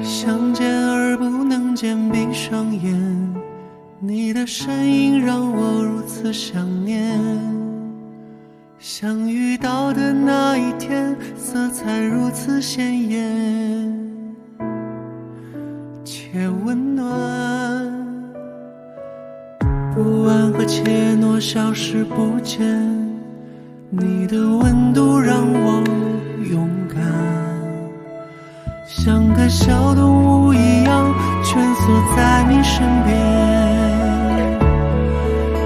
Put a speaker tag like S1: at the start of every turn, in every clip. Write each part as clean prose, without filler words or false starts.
S1: 相见而不能见，闭上眼，你的身影让我如此想念。相遇到的那一天，色彩如此鲜艳且温暖，不安和怯懦消失不见，你的温度让我勇敢，像个小动物一样蜷缩在你身边，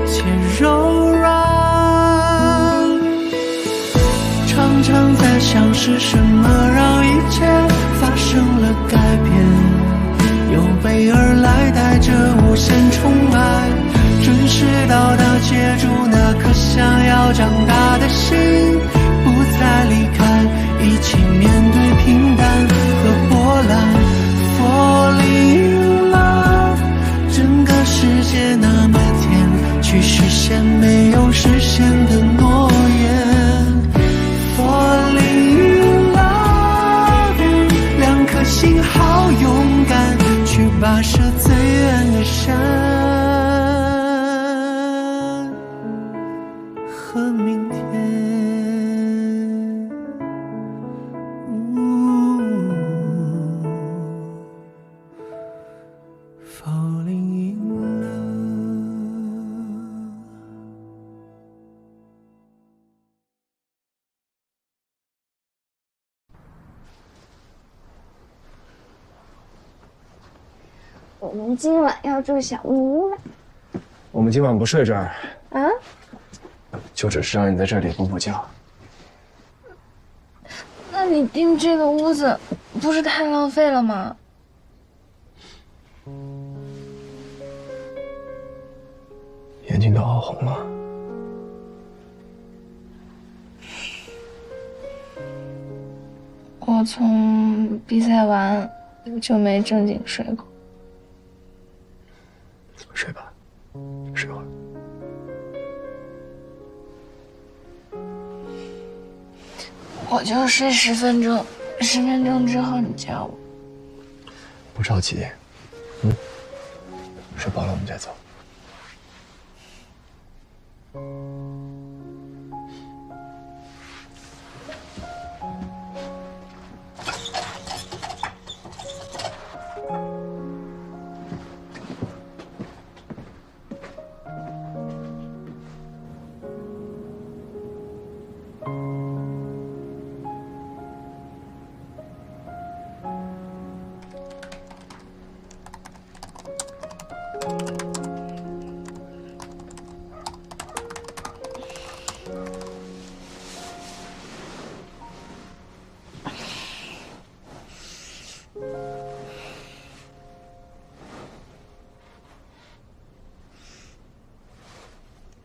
S1: 且柔软。常常在想是什么让一切发生了改变，有备而来带着无限宠爱，准时到达接住那颗想要长大的心，不再离开，一起面对平淡和波澜。Falling in love， 整个世界那么甜，去实现没有实现的诺言。Falling in love， 两颗心好勇敢，去跋涉最远的山和明天。Falling in love。
S2: 我们今晚要住小木屋了。
S3: 我们今晚不睡这儿，
S2: 啊？
S3: 就只是让你在这里补补觉。
S2: 那你订这个屋子不是太浪费了吗？
S3: 眼睛都熬红了。
S2: 我从比赛完就没正经睡过。
S3: 睡吧，睡会儿。
S2: 我就睡10分钟，10分钟之后你叫我。
S3: 不着急，睡饱了我们再走。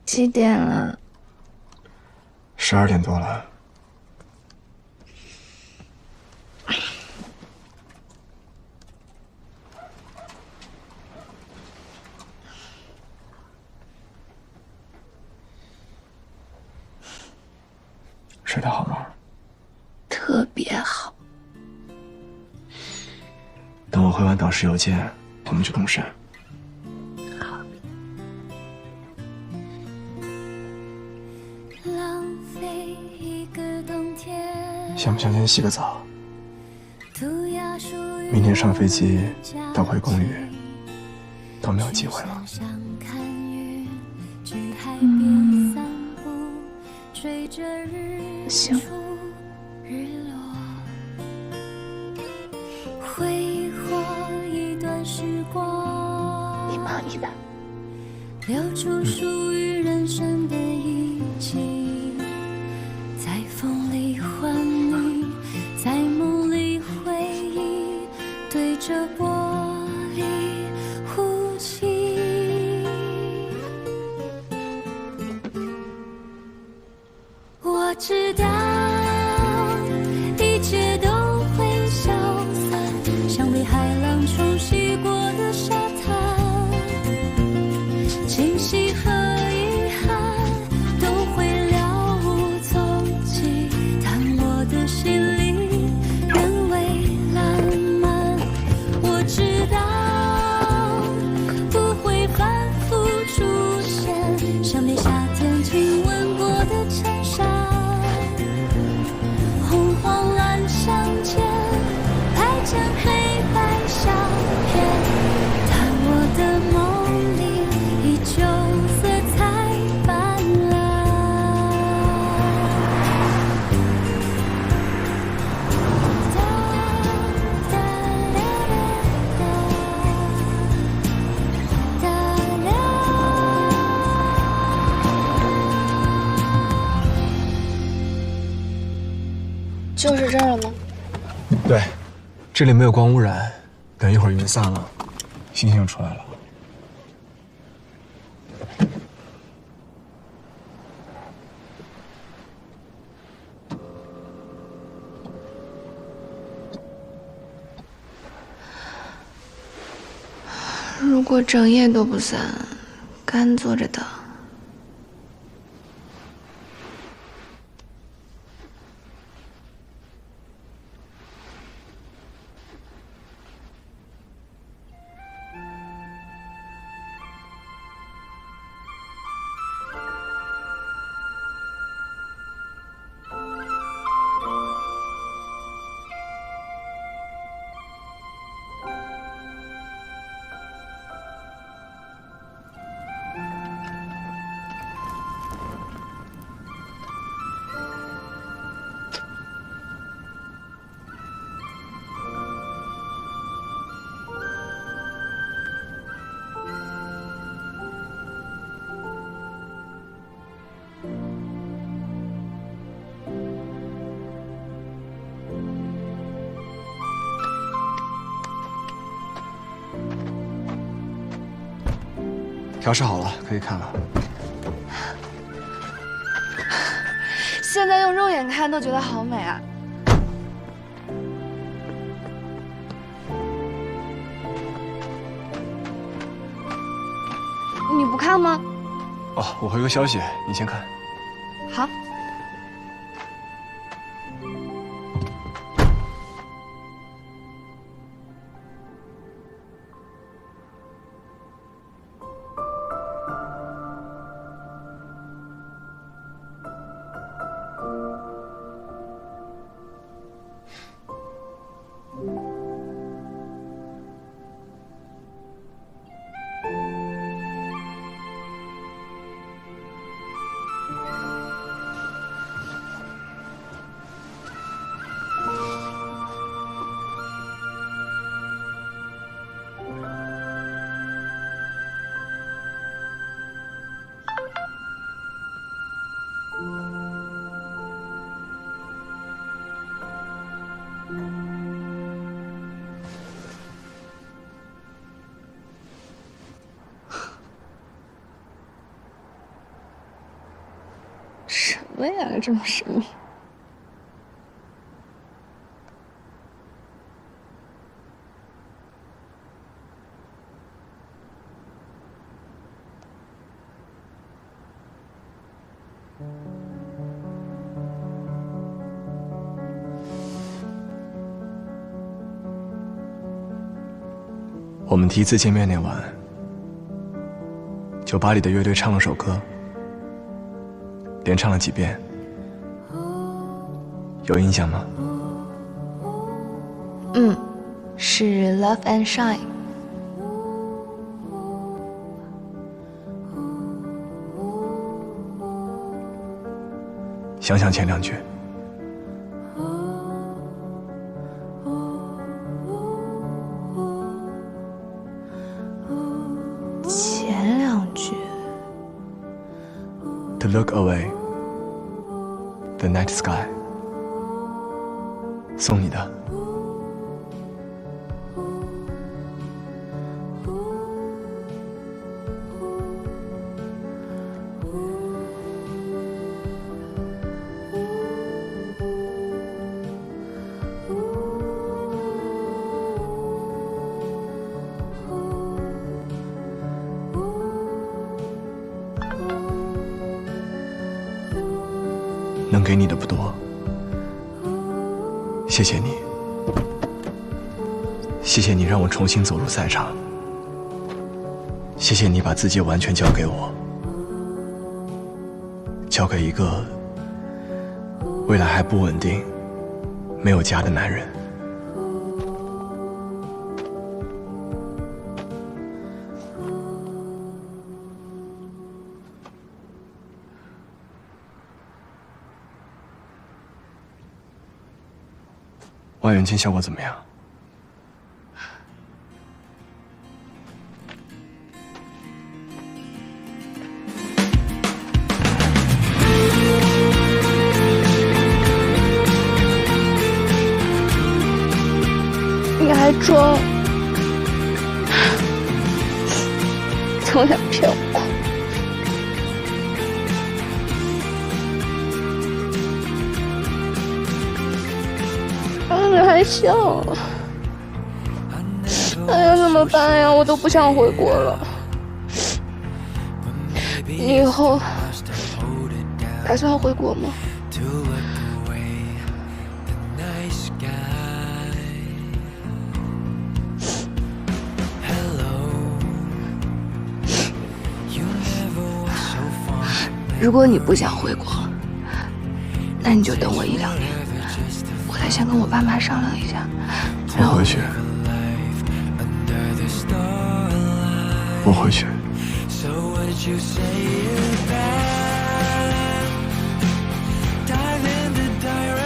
S2: 几点了
S3: 12点多了。睡得好吗？
S2: 特别好。
S3: 等我回完导师邮件，我们就动身。
S2: 好。
S3: 想不想先洗个澡？明天上飞机到回公寓都没有机会了。
S2: 行。你忙你的。
S4: 留出属于人生的一季，在风里唤你，在梦里回忆，对着玻璃呼吸。我知道一切都会消散，像被海浪冲洗过的沙滩。惊喜和遗憾都会了无踪迹，但我的心里仍未烂漫。
S2: 就是这儿了吗？
S3: 对，这里没有光污染，等一会儿云散了，星星就出来了。
S2: 如果整夜都不散，干坐着等。
S3: 调试好了，可以看了。
S2: 现在用肉眼看都觉得好美啊！你不看吗？
S3: 哦，我回个消息，你先看。
S2: 好。什么呀，这么神秘？
S3: 我们第一次见面那晚，酒吧里的乐队唱了首歌，连唱了几遍，有印象吗？
S2: 是《Love and Shine》。
S3: 想想前两句。
S2: 前两句。
S3: To look away, the night sky。送你的。能给你的不多，谢谢你，谢谢你让我重新走入赛场，谢谢你把自己完全交给我，交给一个未来还不稳定、没有家的男人。望远镜效果怎么样？
S2: 你还装，总想骗我。你还笑？哎呀，怎么办呀？我都不想回国了。你以后打算回国吗？如果你不想回国，那你就等我1、2年，我再先跟我爸妈商量一下。
S3: 我回去，我回去。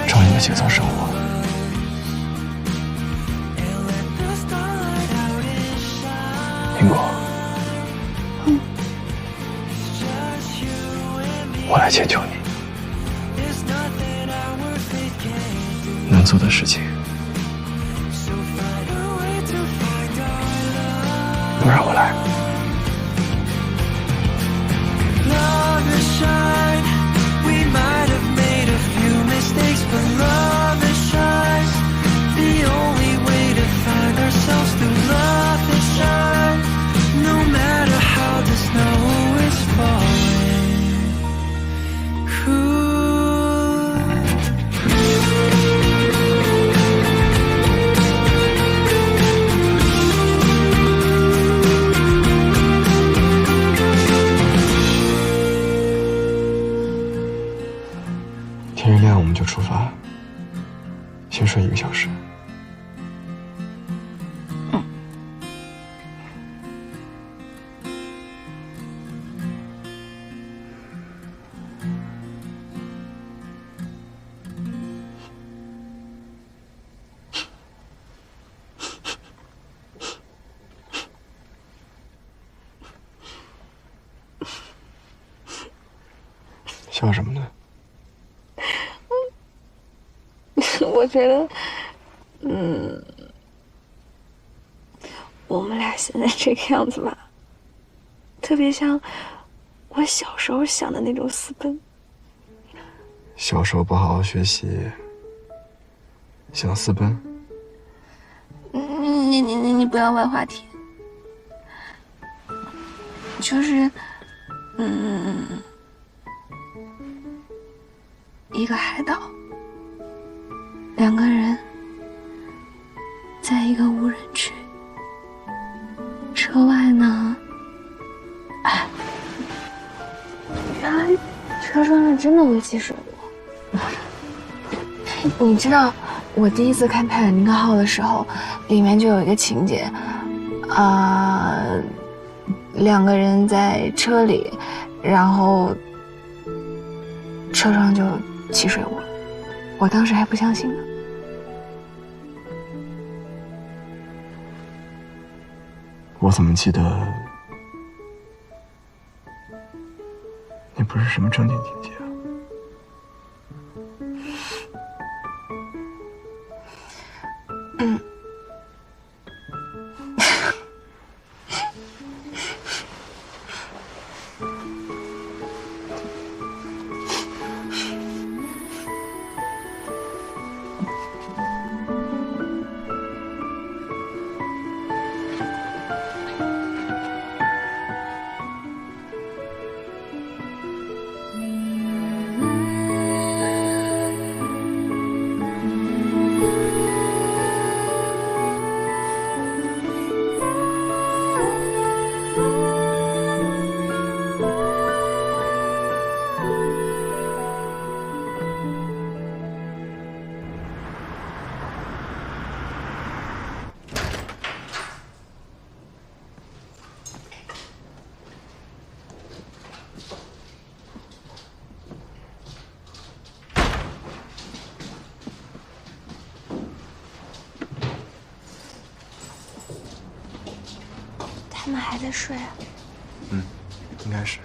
S3: 照你的节奏生活。苹果，我来迁就你，能做的事情都让我来。天一亮我们就出发，先睡1个小时。笑什么呢？
S2: 我觉得，我们俩现在这个样子吧，特别像我小时候想的那种私奔。
S3: 小时候不好好学习，想私奔？
S2: 你不要歪话题。就是，一个海岛。2个人在一个无人区，车外呢，原来车窗上真的会积水雾。你知道我第一次看《泰坦尼克号》的时候，里面就有一个情节，2个人在车里，然后车窗就起水雾了，我当时还不相信呢。
S3: 我怎么记得那不是什么正经情节啊？
S2: 他们还在睡啊？
S3: 应该是。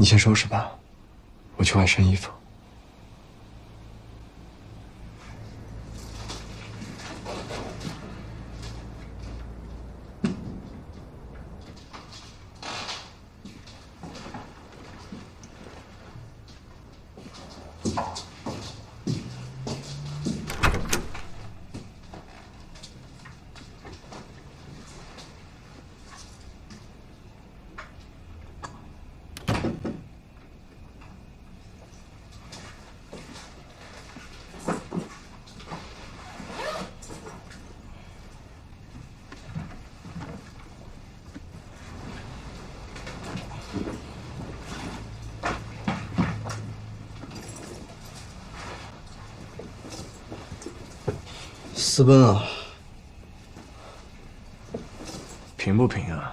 S3: 你先收拾吧，我去换身衣服。
S5: 私奔啊？
S3: 平不平啊？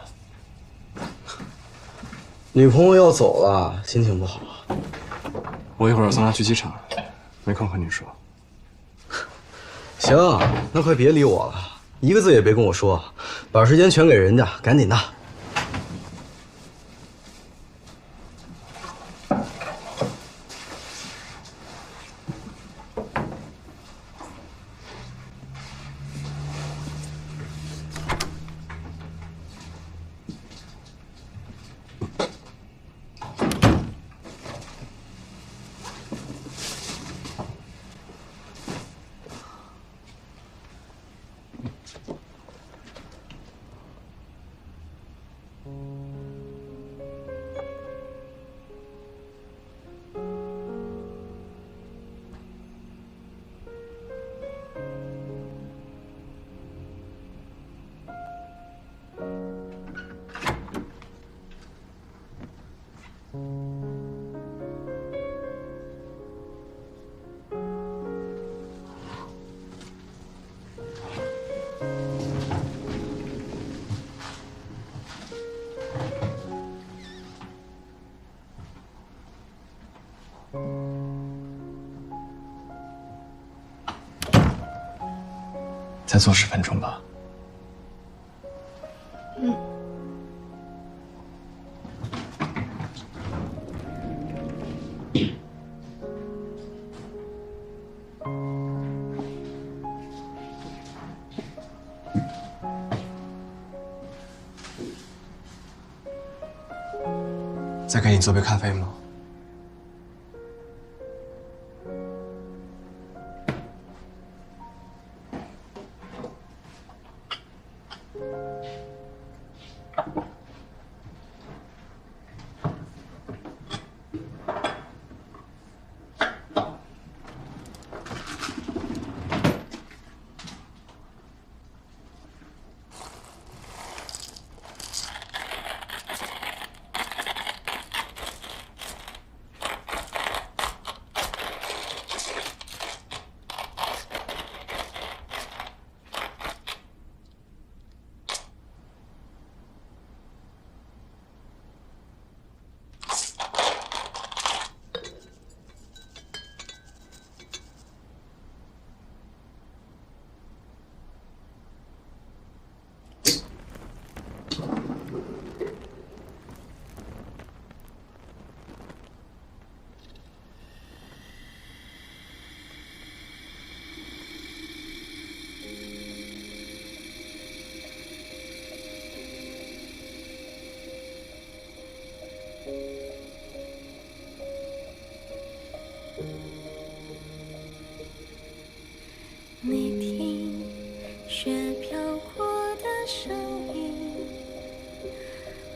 S5: 女朋友要走了，心情不好。
S3: 我一会儿要送她去机场，没空和你说。
S5: 行，那快别理我了，一个字也别跟我说，把时间全给人家，赶紧的。
S3: 再做10分钟吧。再给你做杯咖啡吗？
S4: 你听雪飘过的声音，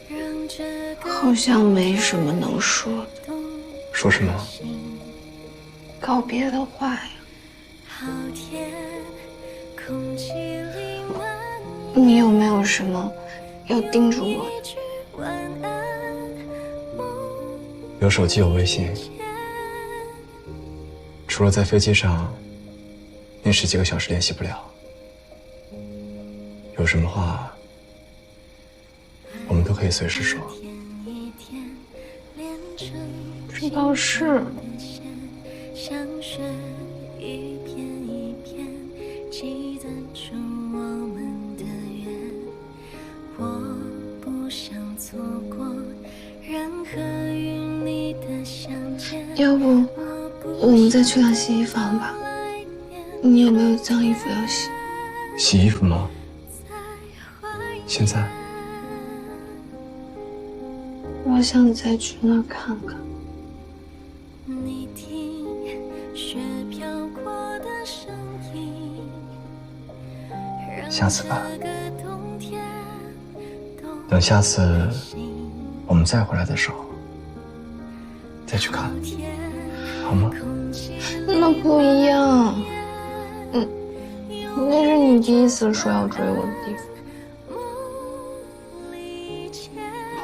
S4: 让这个
S2: 好像没什么能说的。
S3: 说什么？
S2: 告别的话呀。
S4: 好甜，空气里满
S2: 你有没有什么要叮嘱我的？
S4: 一句晚安，梦
S3: 有手机有微信，除了在飞机上那10几个小时联系不了，有什么话我们都可以随时说。
S4: 一天连成
S2: 这倒是。
S4: 像雪一片一片记载出我们的缘，我不想错过任何与你
S2: 要不我们再去趟洗衣房吧？你有没有脏衣服要洗？
S3: 洗衣服吗？现在？
S2: 我想再去那儿看看。
S4: 你听雪飘过的声音，
S3: 下次吧。等下次我们再回来的时候，再去看，好吗？
S2: 那不一样。那是你第一次说要追我的地方。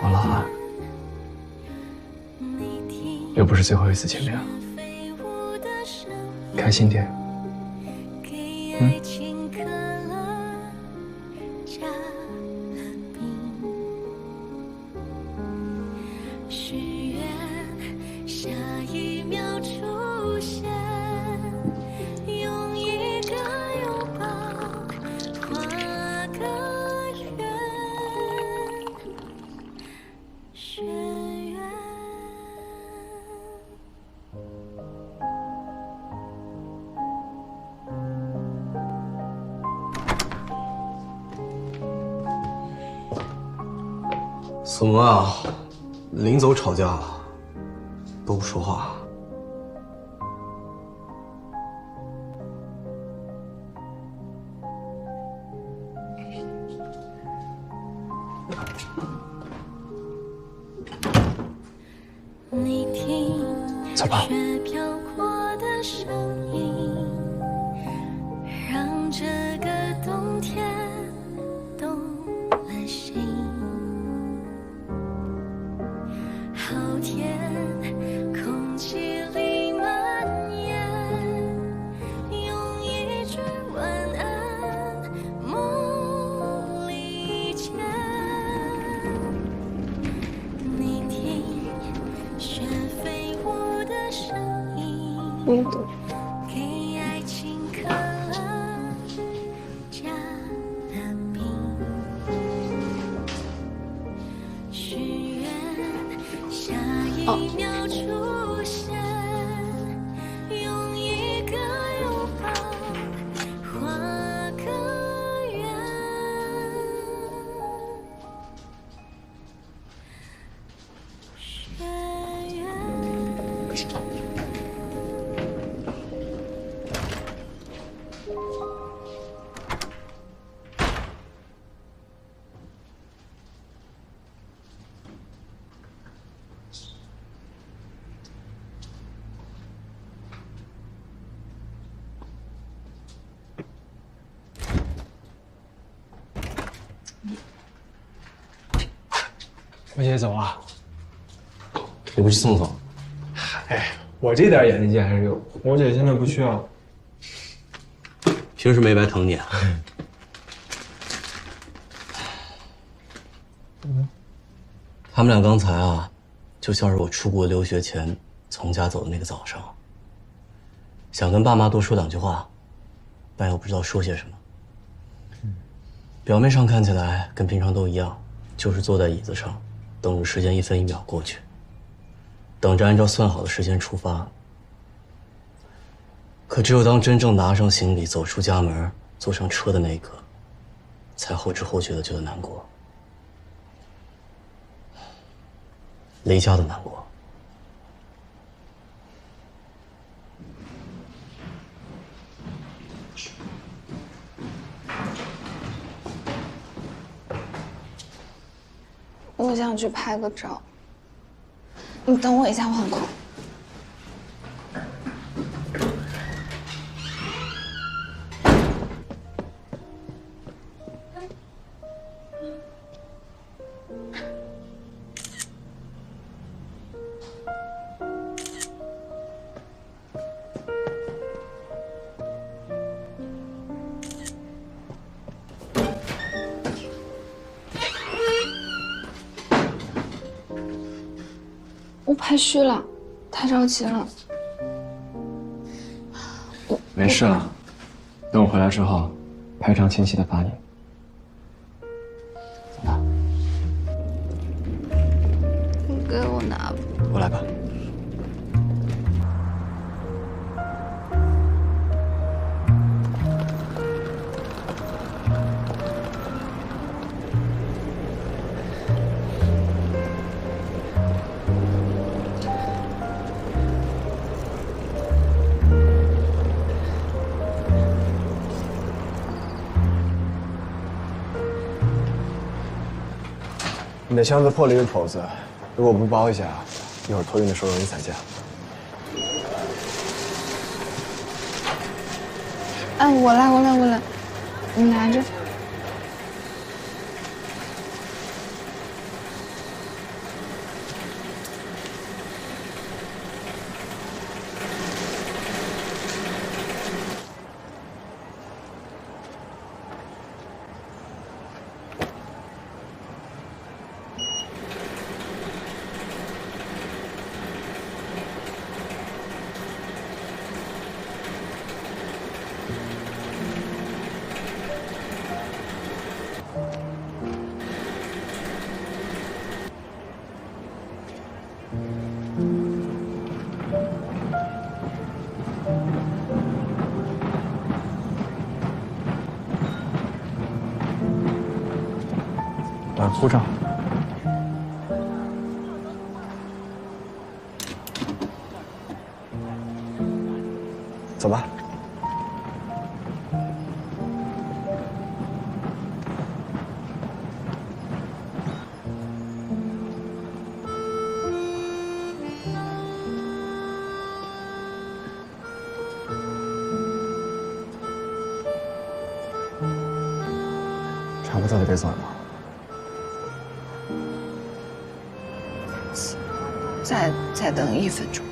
S3: 好了啊，又不是最后一次见面了，开心点。
S4: 下一秒出现，用一个拥抱画个圆，学园。
S5: 怎么啊？临走吵架了，都不说话。
S4: 你听
S3: 走吧。
S4: 雪飘过的声音，让这个冬天动了心。好甜，空气里蔓延，用一句晚安，梦里见。你听雪飞舞的声音，给爱情刻了加了冰。许愿下一秒出现，用一个拥抱画个圆。学园。
S3: 我姐走了。
S5: 你不去送送？
S3: 哎，我这点眼力劲还是有。我姐现在不需要。
S5: 平时没白疼你啊。他们俩刚才啊，就像是我出国留学前从家走的那个早上，想跟爸妈多说两句话，但又不知道说些什么。表面上看起来跟平常都一样，就是坐在椅子上，等着时间一分一秒过去，等着按照算好的时间出发。可只有当真正拿上行李，走出家门，坐上车的那一刻，才后知后觉的觉得难过。离家的难过。
S2: 我想去拍个照，你等我一下，我很空。我拍虚了，太着急了。
S3: 没事了，等我回来之后，拍张清晰的发你。走吧。
S2: 你给我拿吧。
S3: 我来吧。你的箱子破了一个口子，如果不包一下，一会儿托运的时候容易散架。
S2: 哎，我来，你拿着。
S3: 护照。走吧。差不多就得走了。
S2: 再等1分钟。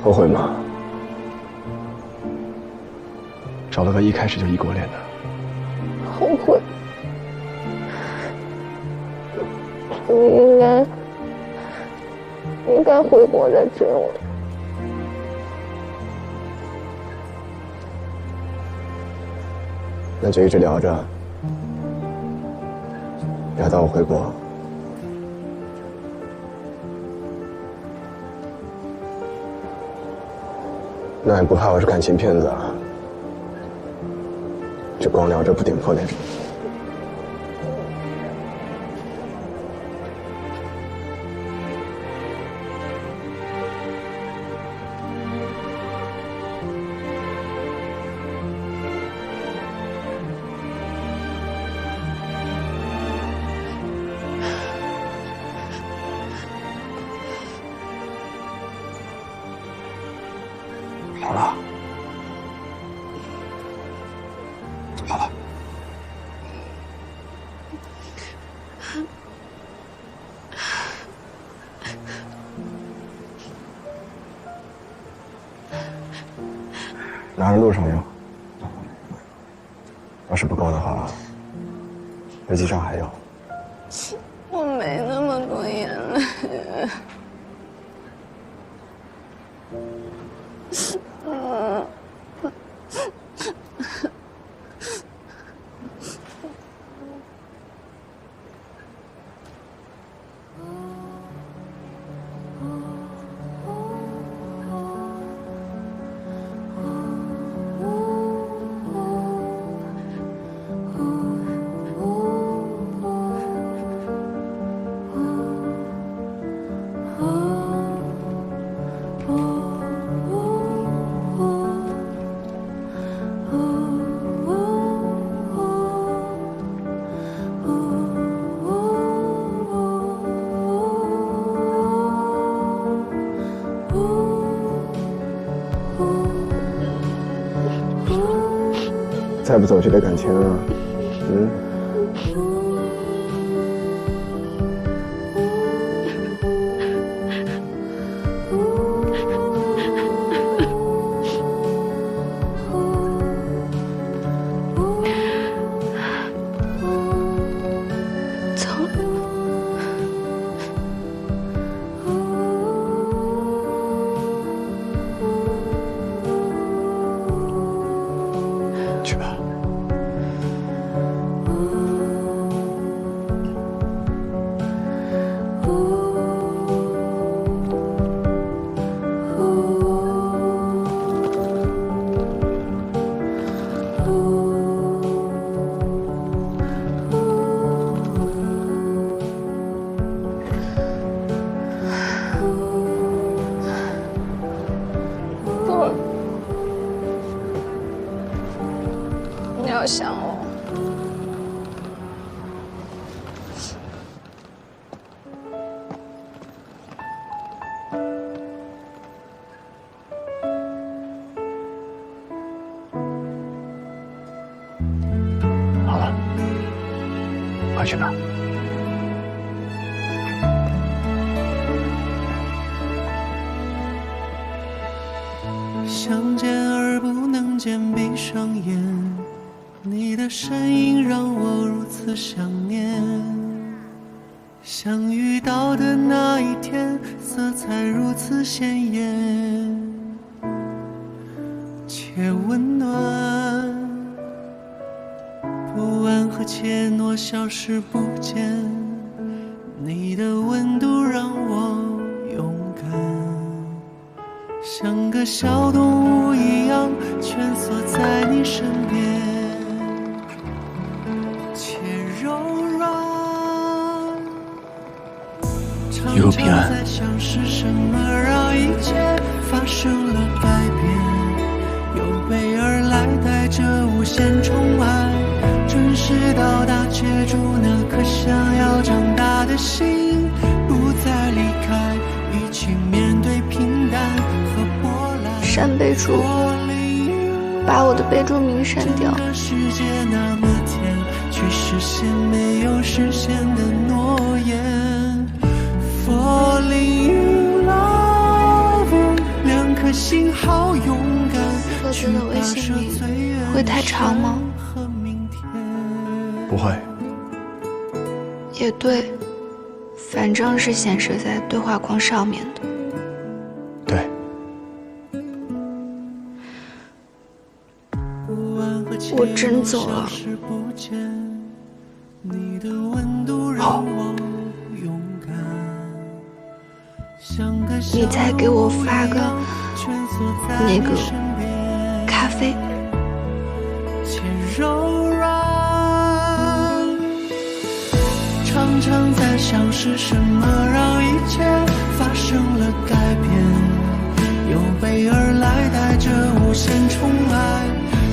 S3: 后悔吗？找了个一开始就异国恋的。
S2: 后悔。你应该回国再追我。
S3: 那就一直聊着，聊到我回国。那也不怕我是感情骗子啊？就光聊着不点破那种。好了，好了。拿着路上用，要是不够的话，飞机上还有。
S2: 我没那么多眼泪。
S3: 再不走这点感情啊，
S2: 走了。
S3: 去吧。
S2: 好想我。
S3: 好了，快去吧。
S1: 想见而不能见，闭上眼，你的身影让我如此想念。相遇到的那一天，色彩如此鲜艳且温暖，不安和怯懦消失不见，你的温度让我勇敢，像个小动物一样蜷缩在你身边，且柔软。
S3: 一路平安。
S1: 在想是什么让一切发生了改变，有备而来带着无限宠爱，准时到达接住那颗想要长大的心，不再离开，一起面对平淡和波澜。
S2: 删备注，把我的备注名删掉。
S1: 世界那么甜，去实现没有实现的诺言。Falling in love， 两颗心好勇敢。
S2: 各自的微信名会太长吗？
S3: 不会。
S2: 也对，反正是显示在对话框上面的。
S3: 对。
S2: 我真走了。
S3: 好。
S2: 你再给我发个那个咖啡。
S1: 常常在想是什么让一切发生了改变，有备而来带着无限宠爱，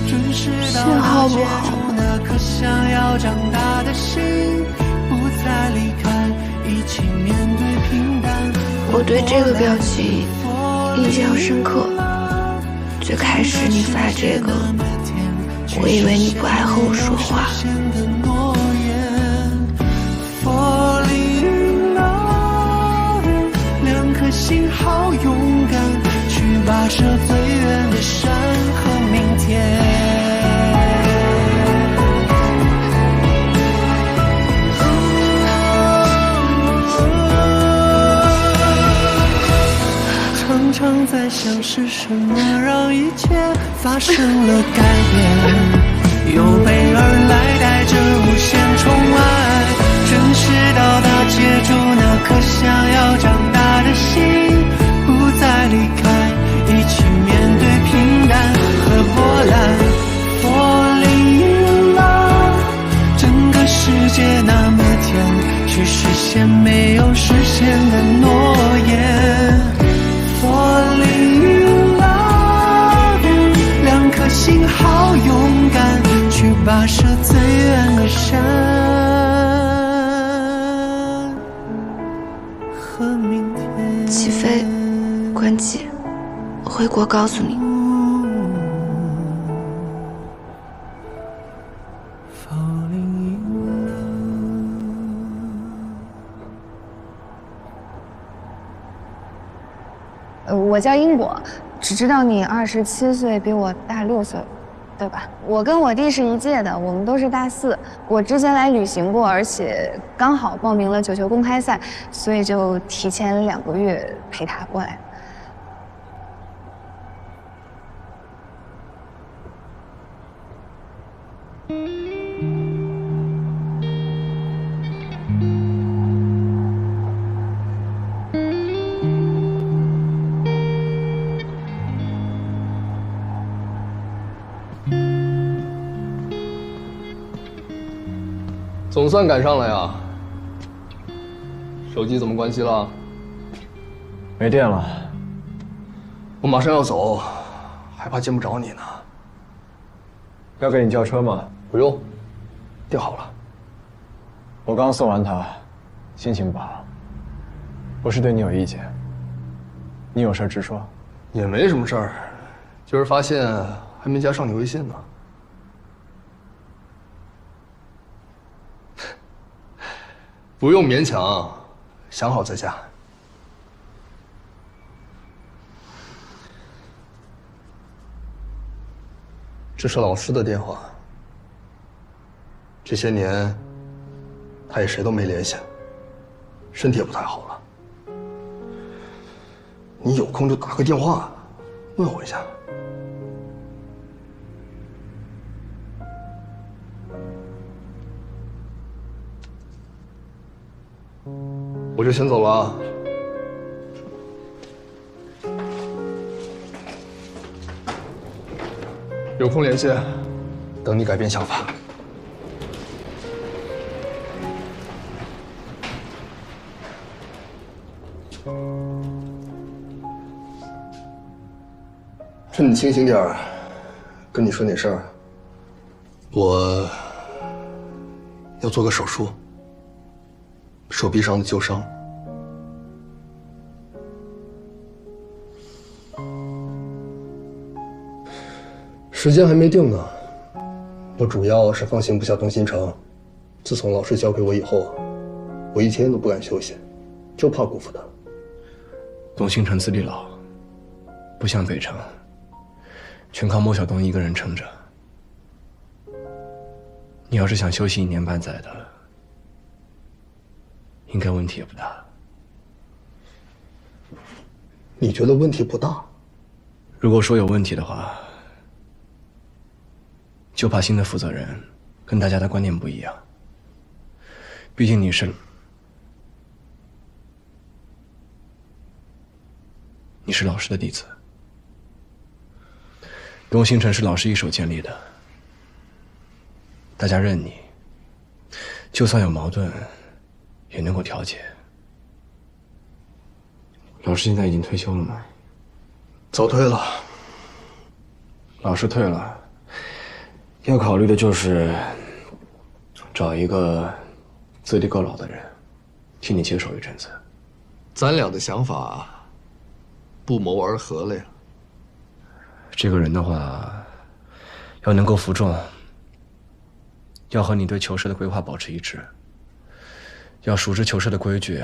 S1: 准时到达接住那颗想要长大的心，不再离开，一起面对平淡。
S2: 我对这个表情印象深刻。最开始你发这个，我以为你不爱和我说话。
S1: 两颗心好勇敢，去跋涉最远的山和明天。常常在想是什么让一切发生了改变，有备而来带着无限宠爱，准时到达接住那颗想要长大的心，不再离开，一起面对平淡和波澜。Falling in love， 整个世界那么甜，去实现没有实现的诺言。Falling in love， 两颗心好勇敢，去跋涉最远的山和明天。
S2: 起飞，关机，回国告诉你。
S6: 我叫英果，只知道你27岁，比我大6岁，对吧？我跟我弟是一届的，我们都是大4。我之前来旅行过，而且刚好报名了9球公开赛，所以就提前2个月陪他过来。
S7: 总算赶上了呀！手机怎么关机了？
S3: 没电了。
S7: 我马上要走，害怕见不着你呢。
S3: 要给你叫车吗？
S7: 不用，订好了。
S3: 我刚送完他，心情不好，不是对你有意见。你有事直说。
S7: 也没什么事儿，就是发现还没加上你微信呢。不用勉强，想好再加。这是老师的电话。这些年，他也谁都没联系，身体也不太好了。你有空就打个电话，问候一下。我就先走了啊。有空联系，等你改变想法。趁你清醒点儿，跟你说点事儿。我要做个手术，手臂上的旧伤。时间还没定呢，我主要是放心不下东新城。自从老师交给我以后，我一天都不敢休息，就怕辜负他。
S3: 东新城资历老，不像北城，全靠莫晓东一个人撑着。你要是想休息1年半载的，应该问题也不大。
S7: 你觉得问题不大？
S3: 如果说有问题的话，就怕新的负责人跟大家的观念不一样。毕竟你是老师的弟子，东新城是老师一手建立的，大家认你，就算有矛盾，也能够调解。老师现在已经退休了吗？
S7: 早退了。
S3: 老师退了，要考虑的就是找一个资历够老的人，替你接手一阵子。
S7: 咱俩的想法不谋而合了呀。
S3: 这个人的话，要能够服众，要和你对球社的规划保持一致，要熟知球社的规矩，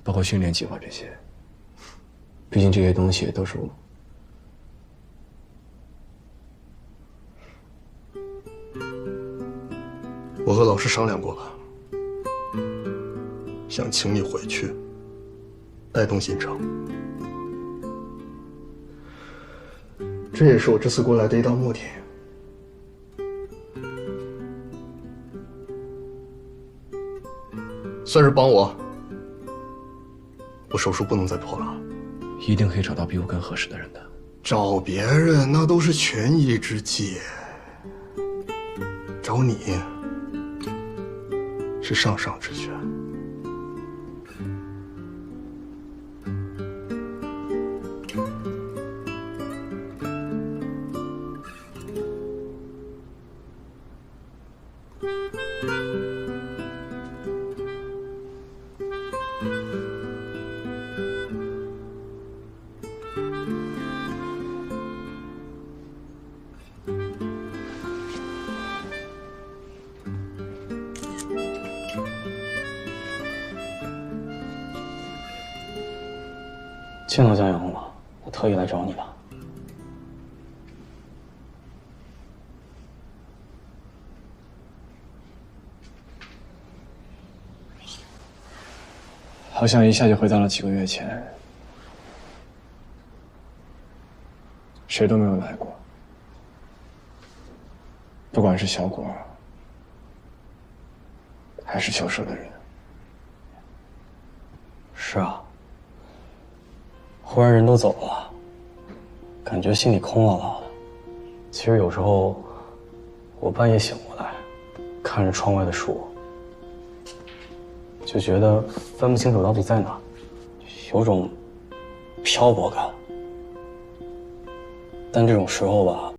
S3: 包括训练计划这些。毕竟这些东西都是
S7: 我和老师商量过了，想请你回去带动新城，这也是我这次过来的一大目的。算是帮我，我手术不能再拖了。
S3: 一定可以找到比我更合适的人的。
S7: 找别人那都是权宜之计，找你是上上之选。
S5: 见到江阳了，我特意来找你的。
S3: 好像一下就回到了几个月前，谁都没有来过，不管是小果，还是球社的人。
S5: 是啊，忽然人都走了，感觉心里空落落的。其实有时候，我半夜醒过来，看着窗外的树，就觉得分不清楚到底在哪，有种漂泊感。但这种时候吧，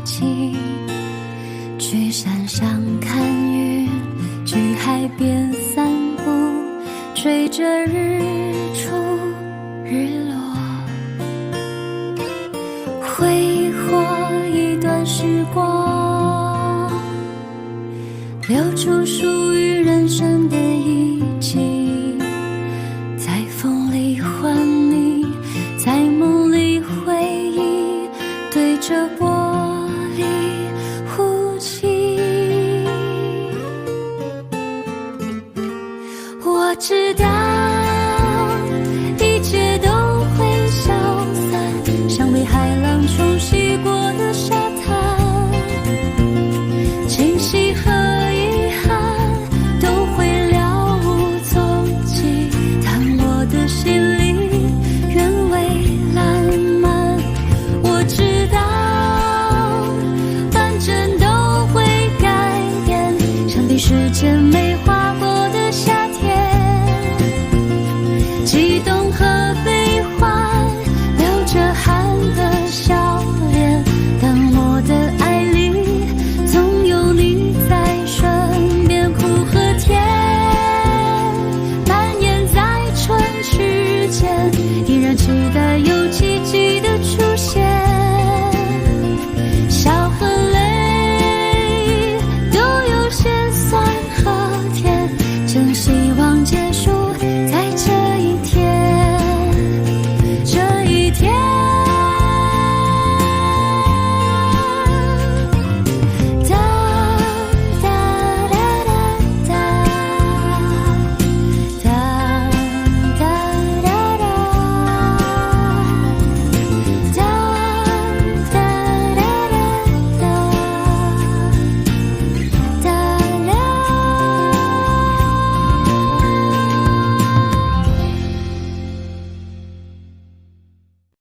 S4: 期，去山上看云，去海边散步，追着日出日落，挥霍一段时光，留住属于人生的一季，在风里唤你，在梦里回忆，对着玻璃呼吸。我知道